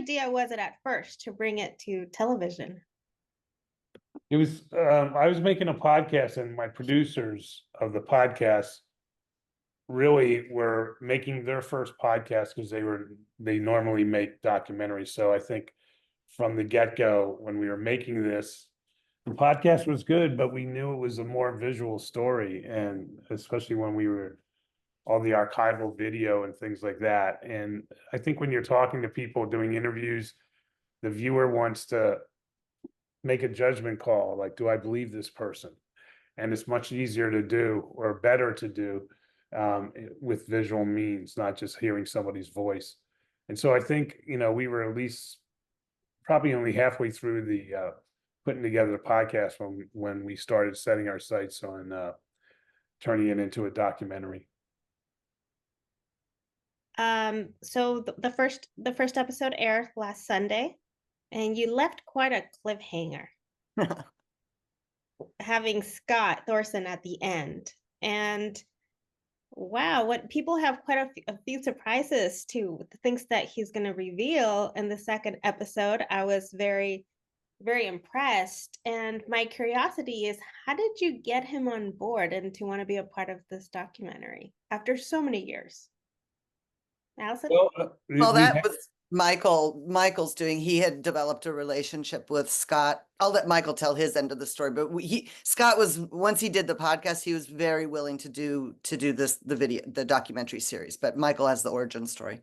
idea was it at first to bring it to television? It was, I was making a podcast, and my producers of the podcast really were making their first podcast because they normally make documentaries. So I think from the get-go, when we were making this, the podcast was good, but we knew it was a more visual story, and especially when we were all the archival video and things like that. And I think when you're talking to people doing interviews, the viewer wants to make a judgment call, like, do I believe this person? And it's much easier to do, or better to do, with visual means, not just hearing somebody's voice. And so I think, we were at least probably only halfway through the putting together the podcast when we started setting our sights on turning it into a documentary. So the first episode aired last Sunday, and you left quite a cliffhanger, having Scott Thorson at the end. And wow, what people have quite a few surprises too, with the things that he's going to reveal in the second episode. I was very, very impressed. And my curiosity is, how did you get him on board and to want to be a part of this documentary after so many years? Alison? Well, that was Michael's doing. He had developed a relationship with Scott. I'll let Michael tell his end of the story, but Scott was, once he did the podcast, he was very willing to do the documentary series, but Michael has the origin story.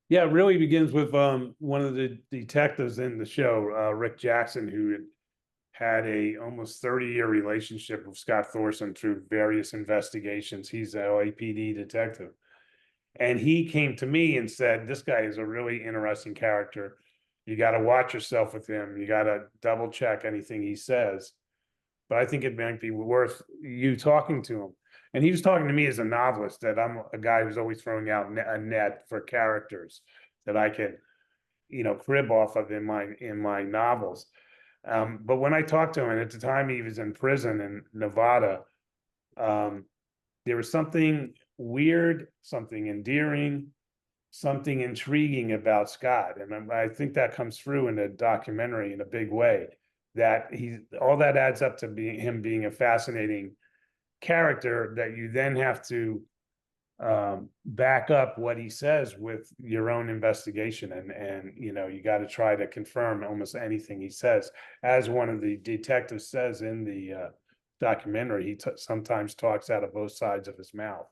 Yeah, it really begins with one of the detectives in the show, Rick Jackson, who had a almost 30-year relationship with Scott Thorson through various investigations. He's an LAPD detective. And he came to me and said, this guy is a really interesting character. You got to watch yourself with him. You got to double check anything he says. But I think it might be worth you talking to him. And he was talking to me as a novelist, that I'm a guy who's always throwing out a net for characters that I can, crib off of in my novels. But when I talked to him, and at the time he was in prison in Nevada, there was something weird, something endearing, something intriguing about Scott. And I think that comes through in the documentary in a big way, that all that adds up to him being a fascinating character, that you then have to back up what he says with your own investigation. And you got to try to confirm almost anything he says. As one of the detectives says in the documentary, he sometimes talks out of both sides of his mouth.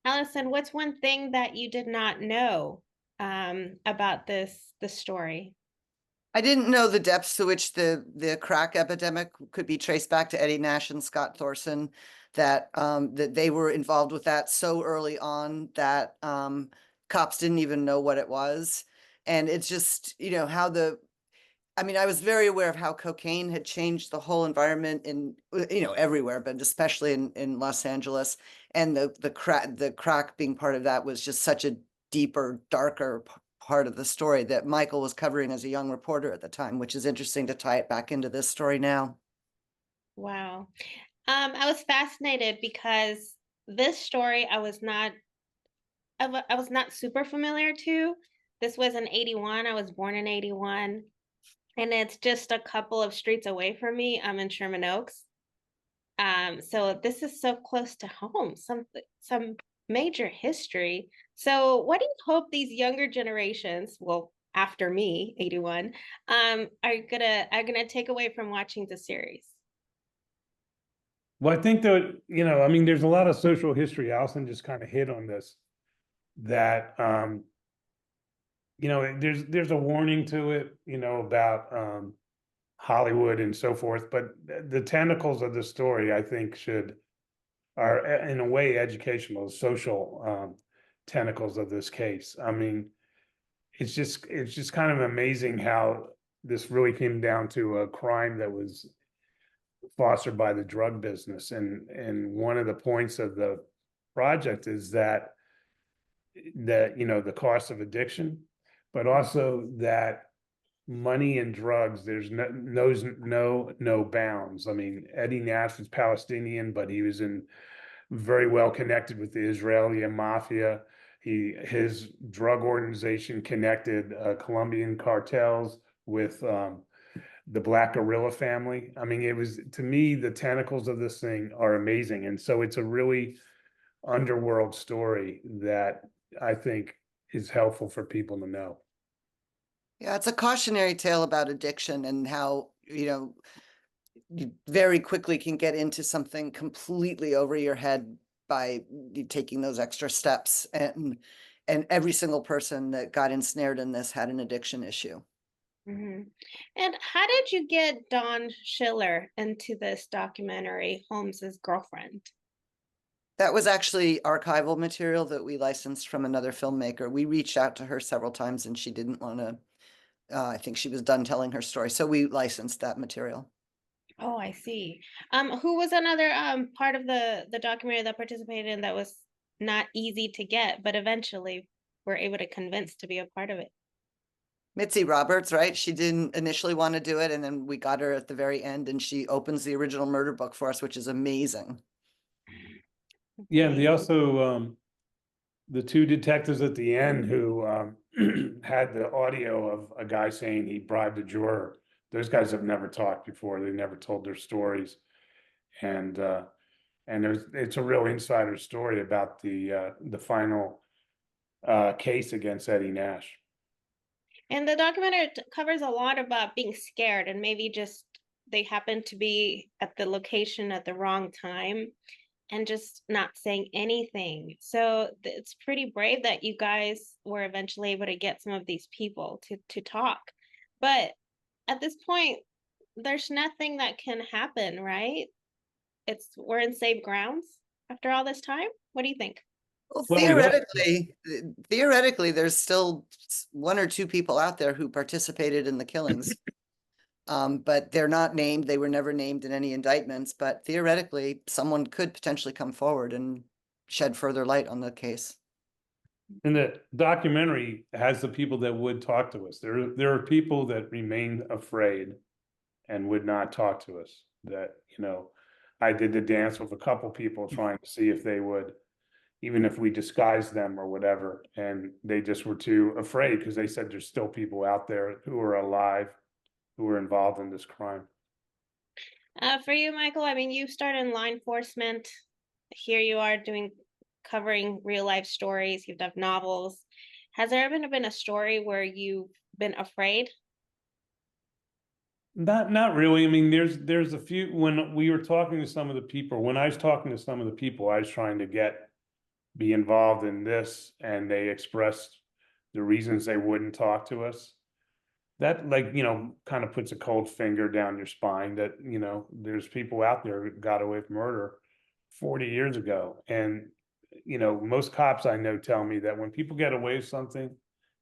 Alison, what's one thing that you did not know about the story? I didn't know the depths to which the crack epidemic could be traced back to Eddie Nash and Scott Thorson, that they were involved with that so early on that cops didn't even know what it was. And it's just, I was very aware of how cocaine had changed the whole environment in, everywhere, but especially in Los Angeles. And the crack being part of that was just such a deeper, darker part of the story that Michael was covering as a young reporter at the time, which is interesting to tie it back into this story now. Wow. I was fascinated because this story I was not super familiar to. This was in 81. I was born in 81. And it's just a couple of streets away from me. I'm in Sherman Oaks. So this is so close to home, some major history. So what do you hope these younger generations, well, after me, 81, are gonna take away from watching the series? Well, I think that, there's a lot of social history. Alison just kind of hit on this, that there's a warning to it, about Hollywood and so forth, but the tentacles of the story, I think, are in a way educational, social tentacles of this case. I mean, it's just kind of amazing how this really came down to a crime that was fostered by the drug business. And one of the points of the project is that the cost of addiction, but also that money and drugs, there's no bounds. I mean, Eddie Nash was Palestinian, but he was very well connected with the Israeli mafia. his drug organization connected Colombian cartels with the Black Gorilla family. I mean, it was, to me, the tentacles of this thing are amazing. And so it's a really underworld story that I think is helpful for people to know. Yeah, it's a cautionary tale about addiction and how, you very quickly can get into something completely over your head by taking those extra steps. And every single person that got ensnared in this had an addiction issue. And how did you get Dawn Schiller into this documentary, Holmes's girlfriend? That was actually archival material that we licensed from another filmmaker. We reached out to her several times and she didn't want to, I think she was done telling her story. So we licensed that material. Oh, I see. Who was another part of the documentary that participated in that was not easy to get, but eventually were able to convince to be a part of it? Mitzi Roberts, right? She didn't initially want to do it, and then we got her at the very end, and she opens the original murder book for us, which is amazing. Yeah, and they also the two detectives at the end who had the audio of a guy saying he bribed a juror. Those guys have never talked before. They never told their stories, and it's a real insider story about the final case against Eddie Nash. And the documentary covers a lot about being scared and maybe just they happened to be at the location at the wrong time and just not saying anything. So it's pretty brave that you guys were eventually able to get some of these people to talk. But at this point, there's nothing that can happen, right? We're in safe grounds after all this time. What do you think? Well, Well, theoretically, there's still one or two people out there who participated in the killings. But they're not named. They were never named in any indictments, but theoretically, someone could potentially come forward and shed further light on the case. And the documentary has the people that would talk to us. There are people that remain afraid and would not talk to us. That, I did the dance with a couple people trying to see if they would, even if we disguised them or whatever, and they just were too afraid because they said there's still people out there who are alive who are involved in this crime. For you, Michael, I mean, you started in law enforcement. Here you are covering real life stories. You've done novels. Has there ever been a story where you've been afraid? Not really. I mean, there's a few. When we were talking to some of the people, when I was talking to some of the people, I was trying to be involved in this, and they expressed the reasons they wouldn't talk to us. That, like, kind of puts a cold finger down your spine that, there's people out there who got away with murder 40 years ago. And, most cops I know tell me that when people get away with something,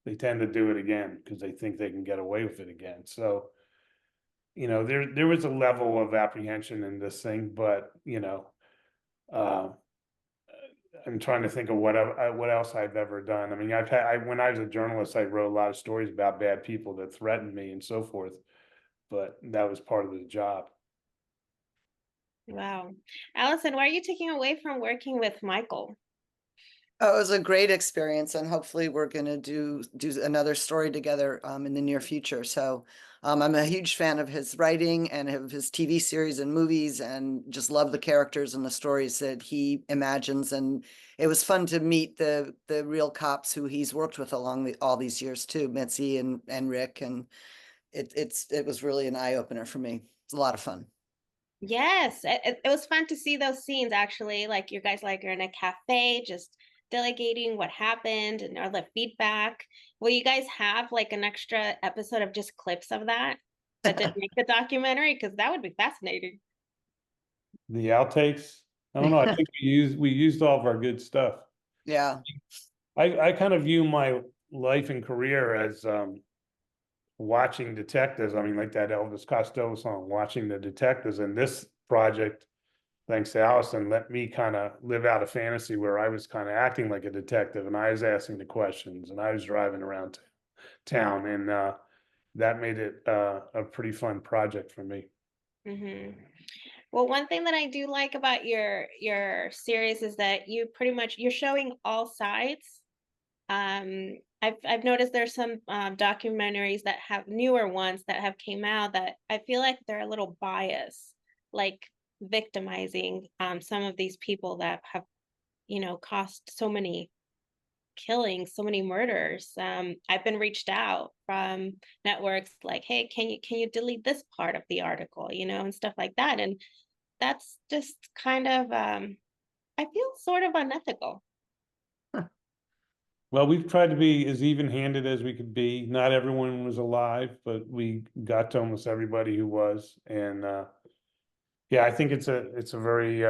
they tend to do it again because they think they can get away with it again. So, there was a level of apprehension in this thing, but, uh, I'm trying to think of what else I've ever done. I mean, when I was a journalist, I wrote a lot of stories about bad people that threatened me and so forth, but that was part of the job. Wow. Alison, why are you taking away from working with Michael? Oh, it was a great experience, and hopefully we're going to do another story together in the near future. So I'm a huge fan of his writing and of his TV series and movies, and just love the characters and the stories that he imagines. And it was fun to meet the real cops who he's worked with along all these years too, Mitzi and Rick, and it was really an eye opener for me. It's a lot of fun. Yes, it was fun to see those scenes actually. Like you guys are in a cafe, just delegating what happened and all the feedback. Will you guys have like an extra episode of just clips of that didn't make the documentary? Because that would be fascinating. The outtakes, I don't know. I think we used all of our good stuff. Yeah. I kind of view my life and career as watching detectives. I mean, like that Elvis Costello song, watching the detectives. And this project, thanks to Alison, let me kind of live out a fantasy where I was kind of acting like a detective and I was asking the questions and I was driving around town, and that made it a pretty fun project for me. Well, one thing that I do like about your series is that you're showing all sides I've noticed there's some documentaries that have newer ones that have came out that I feel like they're a little biased, like victimizing some of these people that have, you know, caused so many killings, so many murders. I've been reached out from networks like, hey, can you delete this part of the article, you know, and stuff like that. And that's just kind of I feel sort of unethical. Well, we've tried to be as even-handed as we could be. Not everyone was alive, but we got to almost everybody who was. And yeah, I think it's a very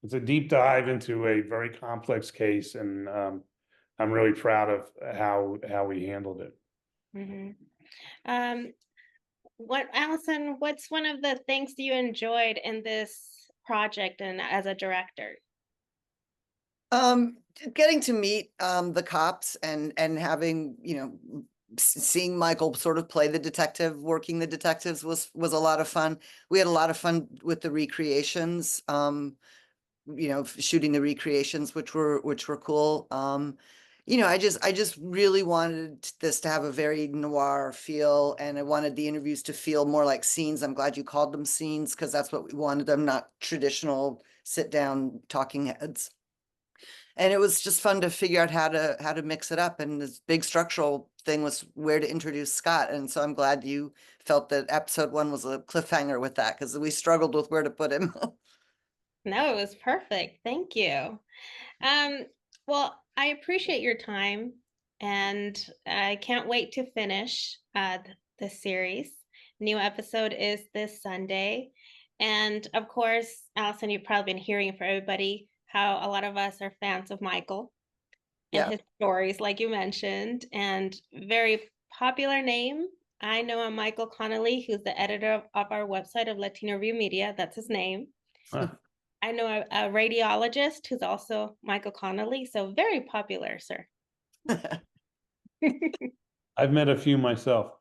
it's a deep dive into a very complex case, and I'm really proud of how we handled it. Mm-hmm. What, Allison, what's one of the things you enjoyed in this project and as a director? Getting to meet the cops and having, you know, seeing Michael sort of play the detective, working the detectives was a lot of fun. We had a lot of fun with the recreations, you know, shooting the recreations, which were cool. You know, I just really wanted this to have a very noir feel, and I wanted the interviews to feel more like scenes. I'm glad you called them scenes, because that's what we wanted them, not traditional sit down talking heads. And it was just fun to figure out how to mix it up. And this big structural thing was where to introduce Scott. And so I'm glad you felt that episode 1 was a cliffhanger with that, because we struggled with where to put him. No, it was perfect. Thank you. Well, I appreciate your time, and I can't wait to finish the series. New episode is this Sunday. And of course, Allison, you've probably been hearing from everybody how a lot of us are fans of Michael and Yeah. his stories, like you mentioned, and very popular name. I know a Michael Connelly, who's the editor of our website of Latino Review Media. That's his name. Huh. I know a radiologist who's also Michael Connelly, so very popular, sir. I've met a few myself.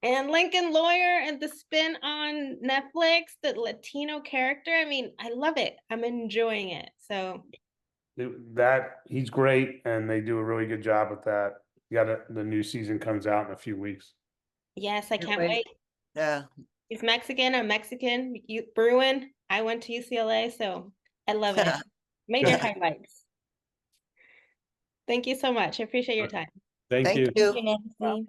And Lincoln Lawyer and the spin on Netflix, the Latino character. I mean, I love it. I'm enjoying it. So That he's great, and they do a really good job with that. The new season comes out in a few weeks. yes, I can't Wait. wait. Yeah. He's Mexican. I'm Mexican. Bruin. I went to UCLA, so I love it. Major highlights. Thank you so much. I appreciate your time. Thank Thank you. you. Thank you, Nancy. Welcome.